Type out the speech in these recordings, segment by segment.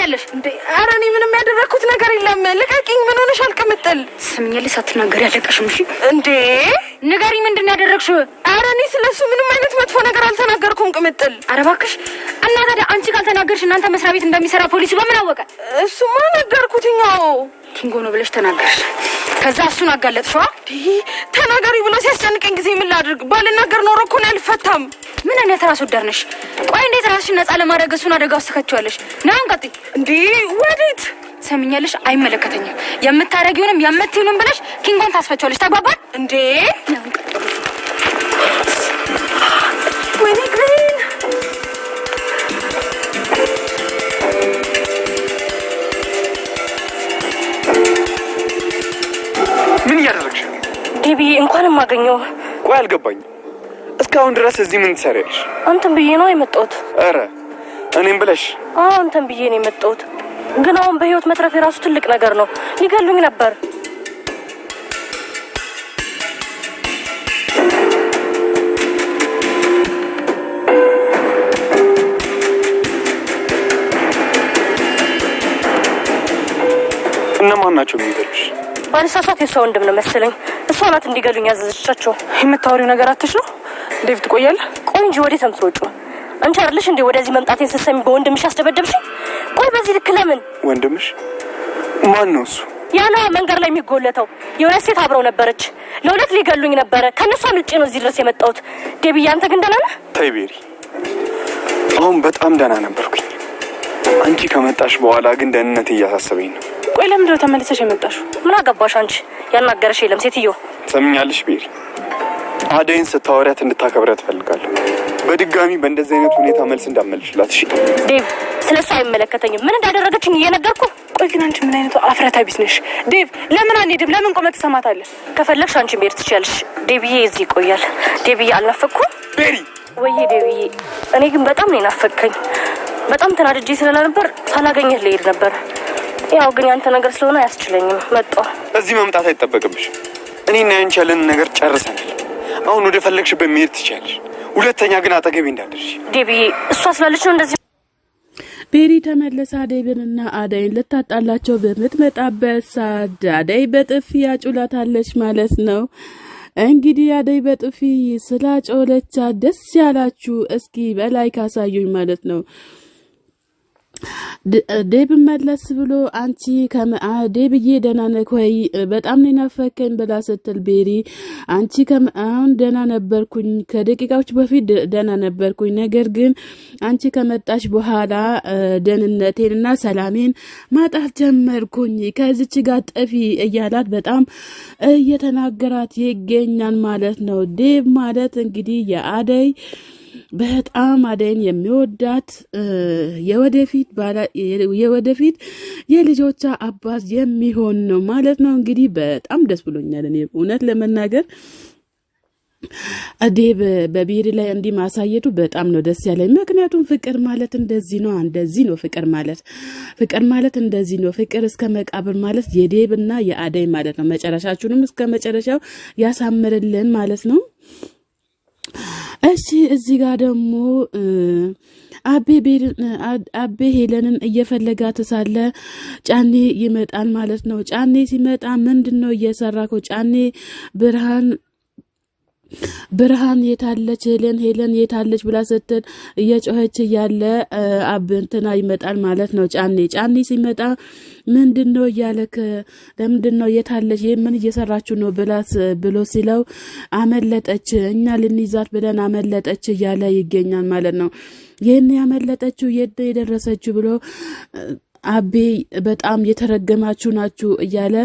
ታደርጊያለሽ እንዴ? ኧረ እኔ ምንም ያደረኩት ነገር የለም። ልቀቂኝ። ምን ሆነሻል? ቅምጥል ስምኛለሽ። ሳትናገሪ ያለቀሽም። እሺ እንዴ ንገሪ፣ ምንድን ነው ያደረግሽው? ኧረ እኔ ስለሱ ምንም አይነት መጥፎ ነገር አልተናገርኩም ቅምጥል። ኧረ እባክሽ። እና ታዲያ አንቺ ካልተናገርሽ እናንተ መስሪያ ቤት እንደሚሰራ ፖሊሱ በምን አወቀ? እሱማ ነገርኩትኛው። ኪንጎ ነው ብለሽ ተናገርሽ። ከዛ እሱን አጋለጥሽዋ። ተናገሪ ብሎ ሲያስጨንቀኝ ጊዜ ምን ላድርግ? ባልናገር ኖሮ እኮ ነው አልፈታም። ምን አይነት ራስ ወዳድ ነሽ? ቆይ እንዴት ራስሽን ነፃ ለማድረግ እሱን አደጋ ውስጥ ከተዋለሽ? ነው አንቀጥ እንዴ? ወዴት? ሰምኛለሽ? አይመለከተኝም። የምታረጊውንም የምትዩንም ብለሽ ኪንጎን ታስፈቻለሽ። ተግባባን እንዴ? ወይኔ ግን ምን ያደረግሽ? ዲቢ እንኳን ማገኘው። ቆይ አልገባኝም። እስካሁን ድረስ እዚህ ምን ትሰሪያለሽ? አንተን ብዬ ነው የመጣሁት። አረ እኔም ብለሽ? አንተን ብዬ ነው የመጣሁት። ግን አሁን በህይወት መትረፍ የራሱ ትልቅ ነገር ነው። ሊገሉኝ ነበር። እነማን ናቸው የሚገሉሽ? ባለሳሳት የሷ ወንድም ነው መሰለኝ። እሷ ናት እንዲገሉኝ ያዘዘቻቸው። የምታወሪው ነገር አትሽ ነው? ዴቭ ትቆያለህ? ቆይ እንጂ ወዴት አምጥሮጩ? አንቺ አይደለሽ እንዴ ወደዚህ መምጣቴን ስትሰሚ በወንድምሽ አስደበደብሽ? ቆይ በዚህ ልክ ለምን? ወንድምሽ ማን ነው እሱ? ያና መንገድ ላይ የሚጎለተው የሆነ ሴት አብረው ነበረች። ለሁለት ሊገሉኝ ነበር። ከነሷ ልጭ ነው እዚህ ድረስ የመጣሁት። ዴብዬ አንተ ግን ደህና ነህ? ተይ ቤሪ፣ አሁን በጣም ደህና ነበርኩኝ። አንቺ ከመጣሽ በኋላ ግን ደህንነት እያሳሰበኝ ነው። ቆይ ለምንድን ነው ተመልሰሽ የመጣሽው? ምን አገባሽ አንቺ? ያናገረሽ የለም ሴትዮ። ሰምኛለሽ ቤሪ፣ አደይን ስታወሪያት እንድታከብሪያት እፈልጋለሁ። በድጋሚ በእንደዚህ አይነት ሁኔታ መልስ እንዳመልሽላት። እሺ ዴቭ፣ ስለሷ አይመለከተኝም። ምን እንዳደረገችኝ እየነገርኩ። ቆይ ግን አንቺ ምን አይነቱ አፍረታ ቢስ ነሽ? ዴቭ ለምን አንሄድም? ለምን ቆመት ትሰማታለህ? ከፈለግሽ አንቺ መሄድ ትችያለሽ። ዴብዬ እዚህ ይቆያል። ዴብዬ አልናፈኩም? ቤሪ ወይ ዴብዬ፣ እኔ ግን በጣም ነው ናፈከኝ። በጣም ተናድጄ ስለነበር ሳላገኘህ ልሄድ ነበር። ያው ግን ያንተ ነገር ስለሆነ አያስችለኝም። መጣሁ። እዚህ መምጣት አይጠበቅብሽ። እኔና አንቺ ያለን ነገር ጨርሰናል። አሁን ወደ ፈለግሽበት መሄድ ትችያለሽ። ሁለተኛ ግን አጠገቤ እንዳትደርሺ። ዴብዬ እሷ ስላለች ነው እንደዚህ። ቤሪ ተመለሳ ዴብንና አዳይን ልታጣላቸው በምትመጣበት ሰዓት አዳይ በጥፊ ያጩላታለች ማለት ነው። እንግዲህ አዳይ በጥፊ ስላጮለቻ ደስ ያላችሁ እስኪ በላይ ካሳዩኝ ማለት ነው። ዴብ መለስ ብሎ አንቺ ዴብዬ ደህና ነህ ወይ? በጣም ነው ናፈከኝ ብላ ስትል ቤሪ አንቺ አሁን ደህና ነበርኩኝ፣ ከደቂቃዎች በፊት ደህና ነበርኩኝ፣ ነገር ግን አንቺ ከመጣሽ በኋላ ደህንነቴንና ሰላሜን ማጣት ጀመርኩኝ፣ ከዚች ጋር ጠፊ እያላት በጣም እየተናገራት ይገኛል ማለት ነው። ዴብ ማለት እንግዲህ የአደይ በጣም አደይን የሚወዳት የወደፊት የልጆቿ አባት የሚሆን ነው ማለት ነው። እንግዲህ በጣም ደስ ብሎኛል እኔ እውነት ለመናገር ዴብ በቤሪ ላይ እንዲህ ማሳየቱ በጣም ነው ደስ ያለኝ። ምክንያቱም ፍቅር ማለት እንደዚህ ነው፣ እንደዚህ ነው ፍቅር ማለት እንደዚህ ነው። ፍቅር እስከ መቃብር ማለት የዴብና የአደይ ማለት ነው። መጨረሻችሁንም እስከ መጨረሻው ያሳምርልን ማለት ነው። እሺ እዚህ ጋር ደግሞ አቤ ሄለንን እየፈለጋት ሳለ ጫኔ ይመጣል ማለት ነው። ጫኔ ሲመጣ ምንድነው እየሰራከው? ጫኔ ብርሃን የታለች ሄለን የታለች ብላ ስትል እየጮኸች እያለ አብንትና ይመጣል ማለት ነው። ጫኔ ሲመጣ ምንድነው እያለክ ለምንድነው የታለች ምን እየሰራችሁ ነው ብሎ ሲለው አመለጠች፣ እኛ ልንይዛት ብለን አመለጠች እያለ ይገኛል ማለት ነው። ይህን ያመለጠችው የት የደረሰችው ብሎ አቤ በጣም የተረገማችሁ ናችሁ እያለ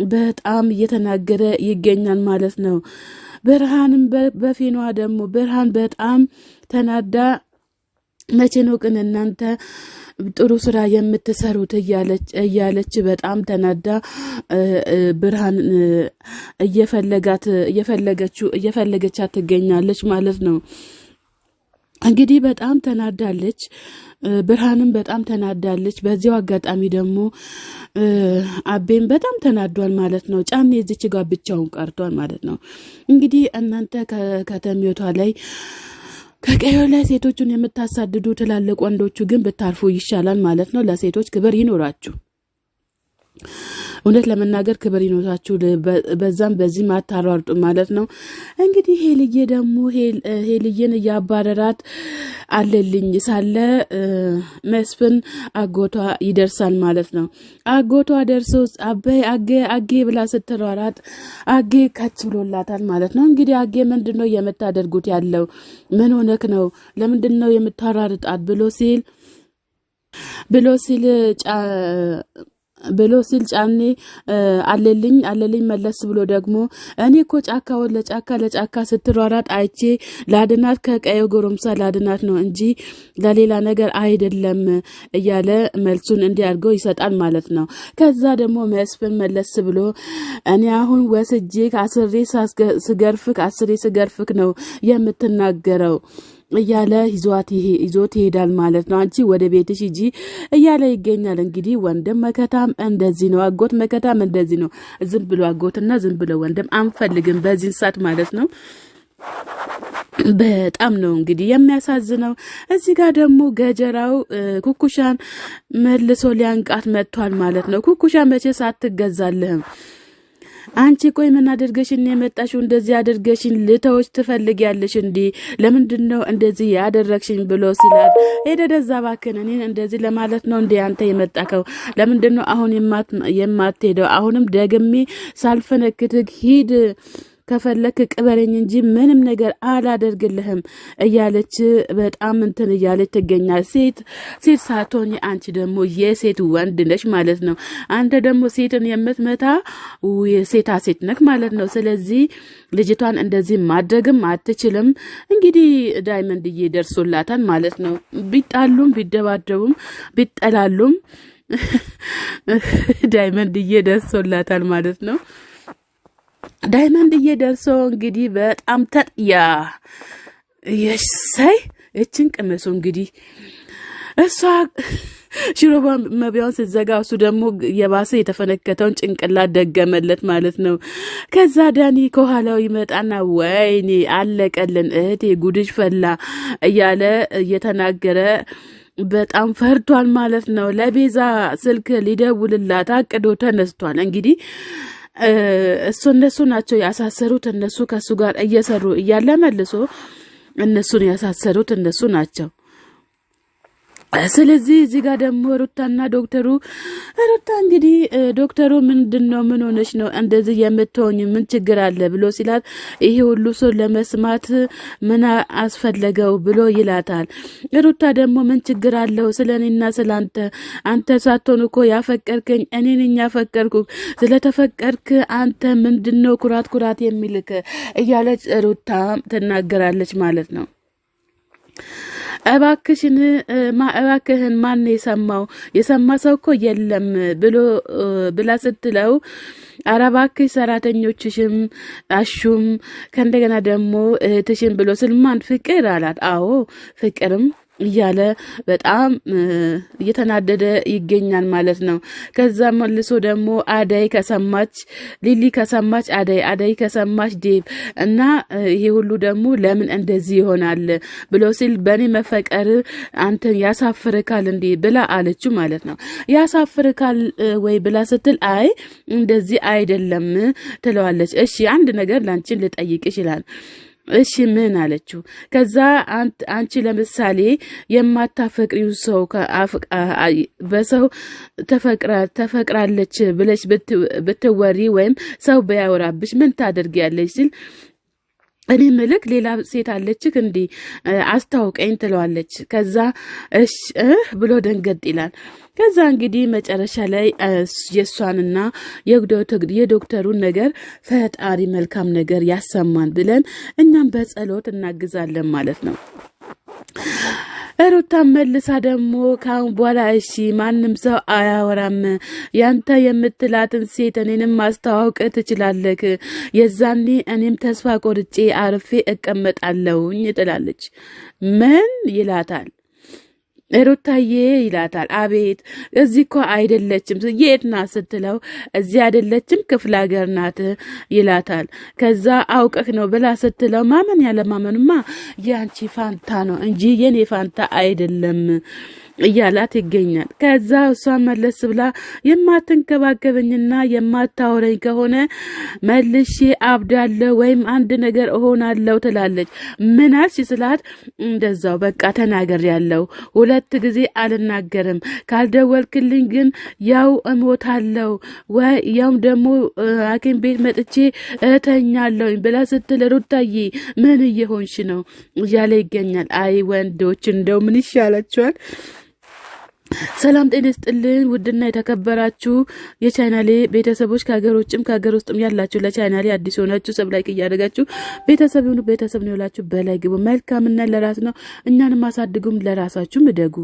በጣም እየተናገረ ይገኛል ማለት ነው። ብርሃንም በፊኗ ደግሞ ብርሃን በጣም ተናዳ መቼ ነው ግን እናንተ ጥሩ ስራ የምትሰሩት እያለች በጣም ተናዳ ብርሃን እየፈለገቻት ትገኛለች ማለት ነው። እንግዲህ በጣም ተናዳለች። ብርሃንም በጣም ተናዳለች። በዚያው አጋጣሚ ደግሞ አቤም በጣም ተናዷል ማለት ነው። ጫኔ እዚች ጋር ብቻውን ቀርቷል ማለት ነው። እንግዲህ እናንተ ከተሚዮቷ ላይ ከቀዩ ላይ ሴቶቹን የምታሳድዱ ትላልቅ ወንዶቹ ግን ብታርፉ ይሻላል ማለት ነው። ለሴቶች ክብር ይኖራችሁ። እውነት ለመናገር ክብር ይኖራችሁ። በዛም በዚህ ማታሯርጡ ማለት ነው። እንግዲህ ሄልዬ ደግሞ ሄልዬን እያባረራት አለልኝ ሳለ መስፍን አጎቷ ይደርሳል ማለት ነው። አጎቷ ደርሶ አጌ ብላ ስትሯራት አጌ ከች ብሎላታል ማለት ነው። እንግዲህ አጌ ምንድነው የምታደርጉት ያለው? ምን ሆነክ ነው? ለምንድነው የምታራርጣት? ብሎ ሲል ጫኔ አለልኝ መለስ ብሎ ደግሞ እኔ እኮ ጫካውን ለጫካ ስትሯራጥ አይቼ ላድናት ከቀየው ጎረምሳ ላድናት ነው እንጂ ለሌላ ነገር አይደለም እያለ መልሱን እንዲያርገው ይሰጣል ማለት ነው። ከዛ ደግሞ መስፍን መለስ ብሎ እኔ አሁን ወስጄ አስሬ ስገርፍክ ነው የምትናገረው እያለ ይዞት ይሄዳል ማለት ነው። አንቺ ወደ ቤትሽ ሂጂ እያለ ይገኛል። እንግዲህ ወንድም መከታም እንደዚህ ነው፣ አጎት መከታም እንደዚህ ነው። ዝም ብሎ አጎትና ዝም ብሎ ወንድም አንፈልግም በዚህ ሰዓት ማለት ነው። በጣም ነው እንግዲህ የሚያሳዝነው። እዚህ ጋር ደግሞ ገጀራው ኩኩሻን መልሶ ሊያንቃት መጥቷል ማለት ነው። ኩኩሻ መቼስ አትገዛልህም። አንቺ ቆይ ምን አድርገሽኝ የመጣሽው? እንደዚህ አድርገሽኝ ልተውሽ ትፈልጊያለሽ እንዴ? ለምንድነው እንደዚህ ያደረግሽኝ ብሎ ሲላት ሄደደዛ ባከነ እኔን እንደዚህ ለማለት ነው እንዴ አንተ የመጣከው? ለምንድነው አሁን የማትሄደው? አሁንም ደግሜ ሳልፈነክትክ ሂድ ከፈለክ ቅበረኝ እንጂ ምንም ነገር አላደርግልህም እያለች በጣም እንትን እያለች ትገኛል። ሴት ሳትሆኚ አንቺ ደግሞ የሴት ወንድ ነሽ ማለት ነው። አንተ ደግሞ ሴትን የምትመታ ሴት ነክ ማለት ነው። ስለዚህ ልጅቷን እንደዚህ ማድረግም አትችልም። እንግዲህ ዳይመንድዬ ደርሶላታል ማለት ነው። ቢጣሉም ቢደባደቡም ቢጠላሉም ዳይመንድዬ ደርሶላታል ማለት ነው። ዳይመንድዬ ደርሶ እንግዲህ በጣም የሳይ እችን ቅመሱ እንግዲህ እሷ ሽሮ መቢያውን ስትዘጋ እሱ ደግሞ የባሰ የተፈነከተውን ጭንቅላት ደገመለት ማለት ነው። ከዛ ዳኒ ከኋላው ይመጣና ወይኔ አለቀልን እህቴ ጉድሽ ፈላ እያለ እየተናገረ በጣም ፈርቷል ማለት ነው። ለቤዛ ስልክ ሊደውልላት አቅዶ ተነስቷል። እንግዲህ እነሱ ናቸው ያሳሰሩት። እነሱ ከሱ ጋር እየሰሩ እያለ መልሶ እነሱን ያሳሰሩት እነሱ ናቸው። ስለዚህ እዚህ ጋር ደግሞ ሩታና ዶክተሩ ሩታ እንግዲህ ዶክተሩ ምንድነው ምን ሆነሽ ነው እንደዚህ የምትሆኝ ምን ችግር አለ ብሎ ሲላት ይሄ ሁሉ ሰው ለመስማት ምን አስፈለገው ብሎ ይላታል። ሩታ ደግሞ ምን ችግር አለው ስለኔና ስላንተ አንተ ሳትሆን እኮ ያፈቀርከኝ እኔ ነኝ ያፈቀርኩ ስለተፈቀርክ አንተ ምንድነው ኩራት የሚልክ እያለች ሩታ ትናገራለች ማለት ነው። እባክህን ማን የሰማ ሰው እኮ የለም ብላ ስትለው ኧረ እባክሽ ሰራተኞችሽም አሹም ከእንደገና ደግሞ እህትሽም ብሎ ስልማን ፍቅር አላት። አዎ ፍቅርም እያለ በጣም እየተናደደ ይገኛል ማለት ነው። ከዛ መልሶ ደግሞ አዳይ ከሰማች ሊሊ ከሰማች አዳይ ከሰማች ዴቭ እና ይሄ ሁሉ ደግሞ ለምን እንደዚህ ይሆናል ብሎ ሲል በኔ መፈቀር አንተ ያሳፍርካል እንዴ ብላ አለችው ማለት ነው። ያሳፍርካል ወይ ብላ ስትል አይ እንደዚህ አይደለም ትለዋለች። እሺ አንድ ነገር ላንቺን ልጠይቅሽ ይላል። እሺ ምን አለችው? ከዛ አንቺ ለምሳሌ የማታፈቅሪው ሰው በሰው ተፈቅራለች ብለሽ ብትወሪ ወይም ሰው በያወራብሽ ምን ታደርጊያለሽ ሲል እኔ ምልክ ሌላ ሴት አለችክ እንዲ አስታውቀኝ ትለዋለች። ከዛ እሺ ብሎ ደንገጥ ይላል። ከዛ እንግዲህ መጨረሻ ላይ የሷንና የዶክተሩን ነገር ፈጣሪ መልካም ነገር ያሰማን ብለን እኛም በጸሎት እናግዛለን ማለት ነው። ሩታ መልሳ ደግሞ ካሁን በኋላ እሺ ማንም ሰው አያወራም፣ ያንተ የምትላትን ሴት እኔንም ማስተዋወቅ ትችላለህ፣ የዛኔ እኔም ተስፋ ቆርጬ አርፌ እቀመጣለሁኝ ትላለች። ምን ይላታል? ሩታዬ ይላታል። አቤት እዚህ እኮ አይደለችም። የት ናት ስትለው እዚህ አይደለችም ክፍለ ሀገር ናት ይላታል። ከዛ አውቀህ ነው ብላ ስትለው ማመን ያለ ማመንማ ያንቺ ፋንታ ነው እንጂ የኔ ፋንታ አይደለም እያላት ይገኛል። ከዛ እሷ መለስ ብላ የማትንከባከበኝና የማታወረኝ ከሆነ መልሼ አብዳለሁ ወይም አንድ ነገር እሆናለሁ ትላለች። ምን አልሽ ስላት እንደዛው በቃ ተናገር ያለው 2 ጊዜ አልናገርም ካልደወልክልኝ ግን ያው እሞታለሁ ወይ ያው ደግሞ ሐኪም ቤት መጥቼ እተኛለሁ ብላ ስትል ሩታዬ ምን እየሆንሽ ነው እያለ ይገኛል። አይ ወንዶች እንደው ምን ይሻላችኋል? ሰላም ጤና ይስጥልን ውድና የተከበራችሁ የቻናሌ ቤተሰቦች ከሀገር ውጭም ከሀገር ውስጥም ያላችሁ ለቻናሌ አዲስ ሆናችሁ ሰብስክራይብ እያደረጋችሁ ቤተሰብ ነው ያላችሁ በላይ ግቡ። መልካምና ለራስ ነው እኛንም አሳድጉም ለራሳችሁም እደጉ።